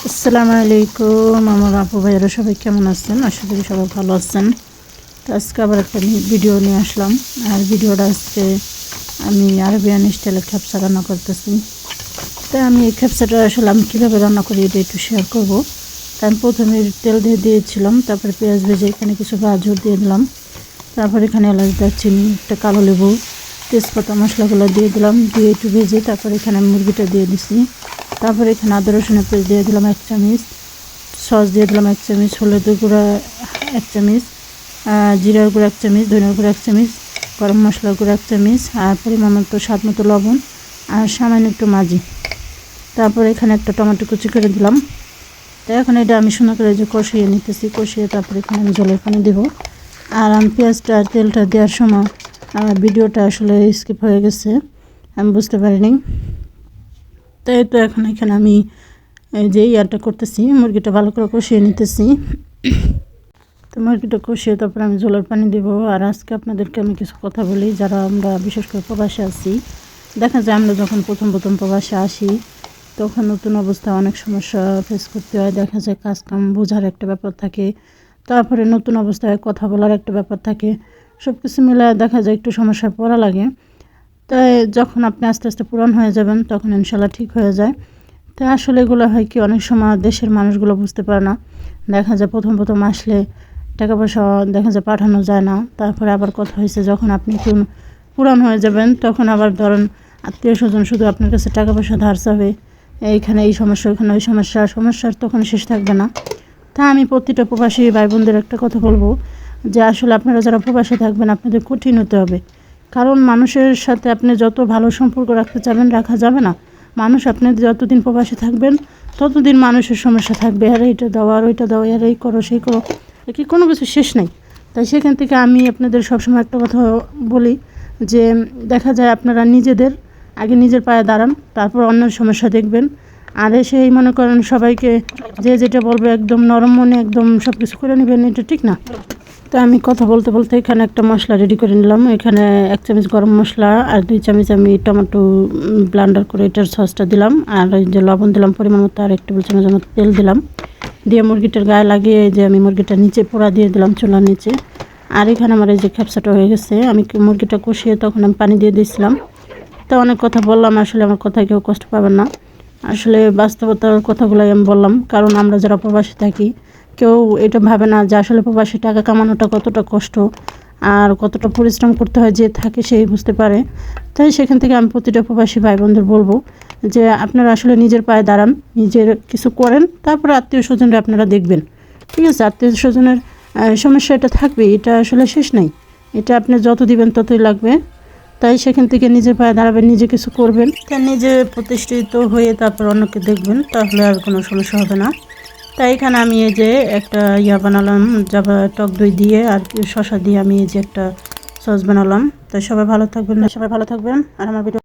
আসসালামু আলাইকুম আমার আপু ভাইয়েরা সবাই কেমন আছেন? আশা করি সবাই ভালো আছেন। তো আজকে আবার একটা ভিডিও নিয়ে আসলাম। আর ভিডিওটা আজকে আমি আরবিয়ান স্টাইলে খ্যাপসা রান্না করতেছি। তাই আমি এই খ্যাপসাটা আসলে আমি কীভাবে রান্না করি এটা একটু শেয়ার করব। তাই আমি প্রথমে তেল দিয়েছিলাম, তারপরে পেঁয়াজ ভেজে এখানে কিছু গাজর দিয়ে দিলাম, তারপর এখানে এলাচ দারচিনি একটা কালো লেবু তেজপাতা মশলাগুলো দিয়ে দিলাম, দিয়ে একটু ভেজে তারপর এখানে মুরগিটা দিয়ে দিছি। তারপরে এখানে আদা রসুনের পেস্ট দিয়ে দিলাম 1 চামচ, সস দিয়ে দিলাম 1 চামচ, হলুদের গুঁড়া 1 চামচ, জিরার গুঁড়া 1 চামচ, ধনিয়ার গুঁড়া 1 চামচ, গরম মশলার গুঁড়া 1 চামচ, আর পরিমাণ মতো স্বাদ মতো লবণ আর সামান্য একটু মাজি। তারপরে এখানে একটা টমেটো কুচি করে দিলাম। তো এখন এটা আমি সুন্দর করে যে কষিয়ে নিতেছি, কষিয়ে তারপরে এখানে আমি জলের পানি দেবো। আর আমি পেঁয়াজটা তেলটা দেওয়ার সময় ভিডিওটা আসলে স্কিপ হয়ে গেছে, আমি বুঝতে পারিনি। তাই তো এখন এখানে আমি যে ইয়ারটা করতেছি, মুরগিটা ভালো করে কষিয়ে নিতেছি। তো মুরগিটা কষিয়ে তারপরে আমি জলের পানি দেব। আর আজকে আপনাদেরকে আমি কিছু কথা বলি, যারা আমরা বিশেষ করে প্রবাসে আছি। দেখা যায় আমরা যখন প্রথম প্রবাসে আসি তখন নতুন অবস্থায় অনেক সমস্যা ফেস করতে হয়। দেখা যায় কাজকাম বোঝার একটা ব্যাপার থাকে, তারপরে নতুন অবস্থায় কথা বলার একটা ব্যাপার থাকে। সব কিছু মিলে দেখা যায় একটু সমস্যায় পড়া লাগে। তাই যখন আপনি আস্তে আস্তে পুরান হয়ে যাবেন তখন ইনশাল্লাহ ঠিক হয়ে যায়। তাই আসলে এগুলো হয় কি, অনেক সময় দেশের মানুষগুলো বুঝতে পারে না। দেখা যায় প্রথম আসলে টাকা পয়সা দেখা যায় পাঠানো যায় না। তারপরে আবার কথা হয়েছে যখন আপনি একটু পুরান হয়ে যাবেন তখন আবার ধরেন আত্মীয় স্বজন শুধু আপনার কাছে টাকা পয়সা ধার চাবে, এইখানে এই সমস্যা ওইখানে ওই সমস্যার তখন শেষ থাকবে না। তা আমি প্রতিটা প্রবাসী ভাই বোনদের একটা কথা বলবো, যে আসলে আপনারা যারা প্রবাসে থাকবেন আপনাদের কঠিন হতে হবে। কারণ মানুষের সাথে আপনি যত ভালো সম্পর্ক রাখতে চাবেন রাখা যাবে না। মানুষ আপনি যতদিন প্রবাসে থাকবেন ততদিন মানুষের সমস্যা থাকবে, আর এইটা দাও আর ওইটা দাও, আর এই করো সেই করো, কি কোনো কিছু শেষ নেই। তাই সেখান থেকে আমি আপনাদের সবসময় একটা কথা বলি, যে দেখা যায় আপনারা আগে নিজের পায়ে দাঁড়ান, তারপর অন্যের সমস্যা দেখবেন। আর সেই মনে করেন সবাইকে যে যেটা বলবে একদম নরম মনে একদম সব কিছু করে নেবেন, এটা ঠিক না। তো আমি কথা বলতে বলতে এখানে একটা মশলা রেডি করে নিলাম। এখানে 1 চামচ গরম মশলা আর 2 চামচ আমি টমেটো ব্লেন্ডার করে এটার সসটা দিলাম, আর এই যে লবণ দিলাম পরিমাণ মতো, আর 1 টেবিল চামচের মতো তেল দিলাম। দিয়ে মুরগিটার গায়ে লাগিয়ে যে আমি মুরগিটা নিচে পোড়া দিয়ে দিলাম চুলার নিচে। আর এখানে আমার এই যে খ্যাপসাটা হয়ে গেছে, আমি মুরগিটা কষিয়ে তখন আমি পানি দিয়ে দিয়েছিলাম। তো অনেক কথা বললাম, আসলে আমার কথায় কেউ কষ্ট পাবেন না। আসলে বাস্তবতার কথাগুলোই আমি বললাম, কারণ আমরা যারা প্রবাসী থাকি কেউ এটা ভাবে না যে আসলে প্রবাসী টাকা কামানোটা কতটা কষ্ট আর কতটা পরিশ্রম করতে হয়, যে থাকে সেই বুঝতে পারে। তাই সেখান থেকে আমি প্রতিটা প্রবাসী ভাই বোনদের বলবো যে আপনারা আসলে নিজের পায়ে দাঁড়ান, নিজের কিছু করেন, তারপরে আত্মীয় স্বজনরা আপনারা দেখবেন। ঠিক আছে, আত্মীয় স্বজনের সমস্যা এটা থাকবে, এটা আসলে শেষ নেই। এটা আপনি যত দিবেন ততই লাগবে। তাই সেখান থেকে নিজের পায়ে দাঁড়াবেন, নিজে কিছু করবেন, তাই নিজে প্রতিষ্ঠিত হয়ে তারপর অন্যকে দেখবেন, তাহলে আর কোনো সমস্যা হবে না। তাই এখানে আমি এই যে একটা বানালাম, টক দই দিয়ে আর শসা দিয়ে আমি এই যে একটা সস বানালাম। তাই সবাই ভালো থাকবেন আর আমার ভিডিও